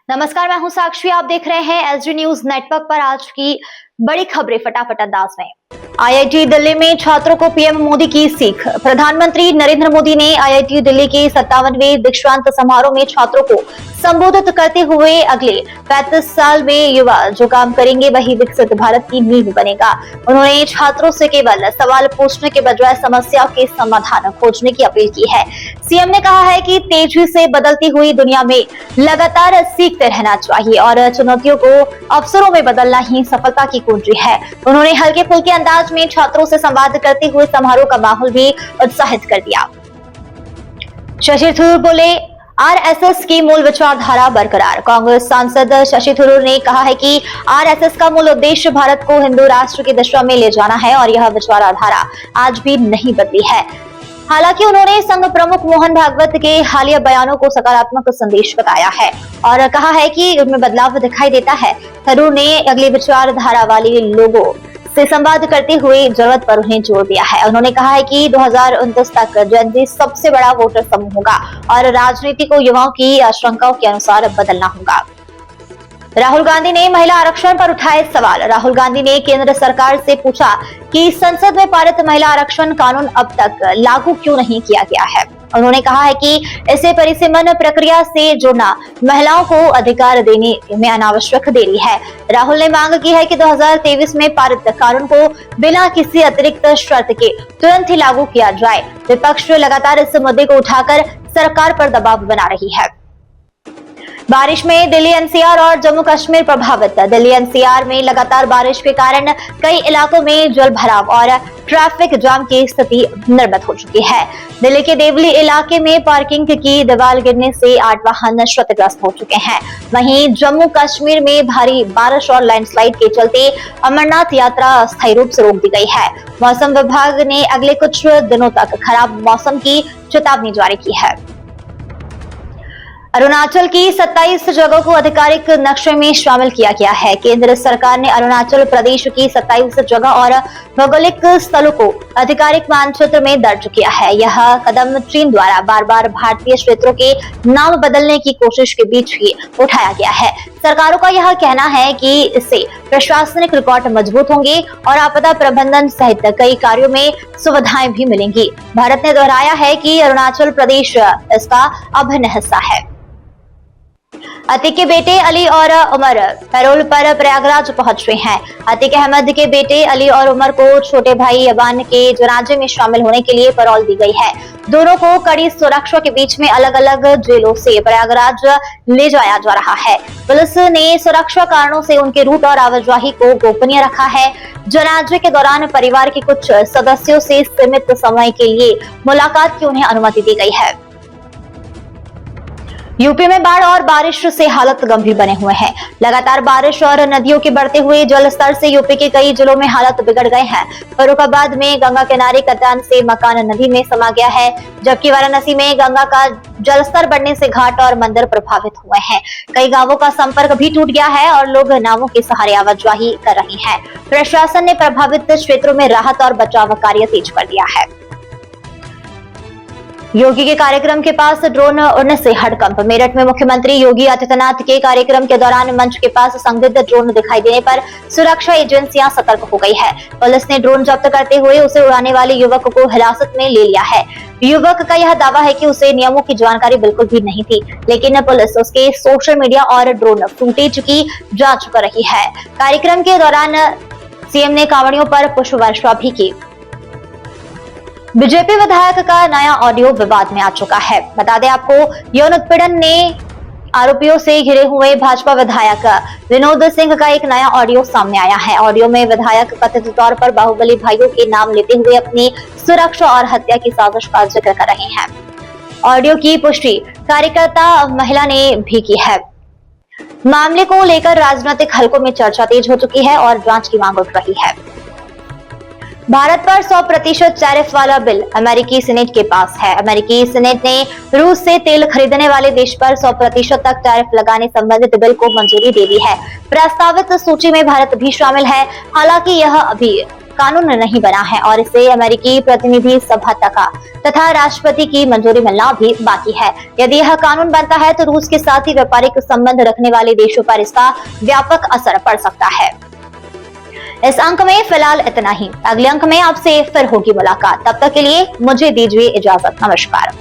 नमस्कार, मैं हूं साक्षी। आप देख रहे हैं एसडी न्यूज नेटवर्क पर। आज की बड़ी खबरें फटाफट अंदाज में। आईआईटी दिल्ली में छात्रों को पीएम मोदी की सीख। प्रधानमंत्री नरेंद्र मोदी ने आईआईटी दिल्ली के 57वें दीक्षांत समारोह में छात्रों को संबोधित करते हुए अगले 35 साल में युवा जो काम करेंगे वही विकसित भारत की नींव बनेगा। उन्होंने छात्रों से केवल सवाल पूछने के बजाय समस्याओं के समाधान खोजने की अपील की है। सीएम ने कहा है कि तेजी से बदलती हुई दुनिया में लगातार सीखते रहना चाहिए और चुनौतियों को अवसरों में बदलना ही सफलता की कुंजी है। उन्होंने हल्के फुल्के अंदाज में छात्रों से संवाद करते हुए समारोह का माहौल भी उत्साहित कर दिया। शशि थरूर बोले, आरएसएस की मूल विचारधारा बरकरार। कांग्रेस सांसद शशि थरूर ने कहा है कि आरएसएस का मूल उद्देश्य भारत को हिंदू राष्ट्र की दिशा में ले जाना है और यह विचारधारा आज भी नहीं बदली है। हालांकि उन्होंने संघ प्रमुख मोहन भागवत के हालिया बयानों को सकारात्मक संदेश बताया है और कहा है कि उनमें बदलाव दिखाई देता है। थरूर ने अगली विचारधारा वाले लोगों से संवाद करते हुए जरूरत पर उन्हें जोर दिया है। उन्होंने कहा है कि 2029 तक जेन ज़ी सबसे बड़ा वोटर समूह होगा और राजनीति को युवाओं की आशंकाओं के अनुसार बदलना होगा। राहुल गांधी ने महिला आरक्षण पर उठाए सवाल। राहुल गांधी ने केंद्र सरकार से पूछा कि संसद में पारित महिला आरक्षण कानून अब तक लागू क्यों नहीं किया गया है। उन्होंने कहा है कि इसे परिसीमन प्रक्रिया से जोड़ना महिलाओं को अधिकार देने में अनावश्यक देरी है। राहुल ने मांग की है कि 2023 में पारित कानून को बिना किसी अतिरिक्त शर्त के तुरंत ही लागू किया जाए। विपक्ष लगातार इस मुद्दे को उठाकर सरकार पर दबाव बना रही है। बारिश में दिल्ली एनसीआर और जम्मू कश्मीर प्रभावित। दिल्ली एनसीआर में लगातार बारिश के कारण कई इलाकों में जल भराव और ट्रैफिक जाम की स्थिति निर्मित हो चुकी है। दिल्ली के देवली इलाके में पार्किंग की दीवार गिरने से 8 वाहन क्षतिग्रस्त हो चुके हैं। वहीं जम्मू कश्मीर में भारी बारिश और लैंडस्लाइड के चलते अमरनाथ यात्रा अस्थायी रूप से रोक दी गई है। मौसम विभाग ने अगले कुछ दिनों तक खराब मौसम की चेतावनी जारी की है। अरुणाचल की 27 जगहों को आधिकारिक नक्शे में शामिल किया गया है। केंद्र सरकार ने अरुणाचल प्रदेश की 27 जगह और भौगोलिक स्थलों को आधिकारिक मानचित्र में दर्ज किया है। यह कदम चीन द्वारा बार बार भारतीय क्षेत्रों के नाम बदलने की कोशिश के बीच ही उठाया गया है। सरकारों का यह कहना है कि इससे प्रशासनिक रिकॉर्ड मजबूत होंगे और आपदा प्रबंधन सहित कई कार्यों में सुविधाएं भी मिलेंगी। भारत ने दोहराया है कि अरुणाचल प्रदेश इसका अभिन्न हिस्सा है। अतीक के बेटे अली और उमर पैरोल पर प्रयागराज पहुंच गए हैं। अतीक अहमद के बेटे अली और उमर को छोटे भाई अबान के जनाजे में शामिल होने के लिए पैरोल दी गई है। दोनों को कड़ी सुरक्षा के बीच में अलग अलग जेलों से प्रयागराज ले जाया जा रहा है। पुलिस ने सुरक्षा कारणों से उनके रूट और आवाजाही को गोपनीय रखा है। जनाजे के दौरान परिवार के कुछ सदस्यों से सीमित समय के लिए मुलाकात की उन्हें अनुमति दी गई है। यूपी में बाढ़ और बारिश से हालत गंभीर बने हुए हैं। लगातार बारिश और नदियों के बढ़ते हुए जल स्तर से यूपी के कई जिलों में हालत बिगड़ गए हैं। फर्रुखाबाद में गंगा किनारे कतान से मकान नदी में समा गया है, जबकि वाराणसी में गंगा का जलस्तर बढ़ने से घाट और मंदिर प्रभावित हुए हैं। कई गांवों का संपर्क भी टूट गया है और लोग नावों के सहारे आवाजाही कर रहे हैं। प्रशासन ने प्रभावित क्षेत्रों में राहत और बचाव कार्य तेज कर दिया है। योगी के कार्यक्रम के पास ड्रोन उड़ने से हड़कंप। मेरठ में मुख्यमंत्री योगी आदित्यनाथ के कार्यक्रम के दौरान मंच के पास संदिग्ध ड्रोन दिखाई देने पर सुरक्षा एजेंसियां सतर्क हो गई है। पुलिस ने ड्रोन जब्त करते हुए उसे उड़ाने वाले युवक को हिरासत में ले लिया है। युवक का यह दावा है कि उसे नियमों की जानकारी बिल्कुल भी नहीं थी, लेकिन पुलिस उसके सोशल मीडिया और ड्रोन फुटेज की जाँच कर रही है। कार्यक्रम के दौरान सीएम ने कांवड़ियों पर पुष्प वर्षा भी की। बीजेपी विधायक का नया ऑडियो विवाद में आ चुका है। बता दें आपको, यौन उत्पीड़न ने आरोपियों से घिरे हुए भाजपा विधायक विनोद सिंह का एक नया ऑडियो सामने आया है। ऑडियो में विधायक कथित तौर पर बाहुबली भाइयों के नाम लेते हुए अपनी सुरक्षा और हत्या की साजिश का जिक्र कर रहे हैं। ऑडियो की पुष्टि कार्यकर्ता महिला ने भी की है। मामले को लेकर राजनीतिक हलकों में चर्चा तेज हो चुकी है और जांच की मांग उठ रही है। भारत पर 100% टैरिफ वाला बिल अमेरिकी सीनेट के पास है। अमेरिकी सीनेट ने रूस से तेल खरीदने वाले देश पर 100% तक टैरिफ लगाने संबंधित बिल को मंजूरी दे दी है। प्रस्तावित सूची में भारत भी शामिल है। हालांकि यह अभी कानून नहीं बना है और इसे अमेरिकी प्रतिनिधि सभा तथा राष्ट्रपति की मंजूरी मिलना भी बाकी है। यदि यह कानून बनता है तो रूस के साथ ही व्यापारिक संबंध रखने वाले देशों पर इसका व्यापक असर पड़ सकता है। इस अंक में फिलहाल इतना ही। अगले अंक में आपसे फिर होगी मुलाकात। तब तक के लिए मुझे दीजिए इजाजत। नमस्कार।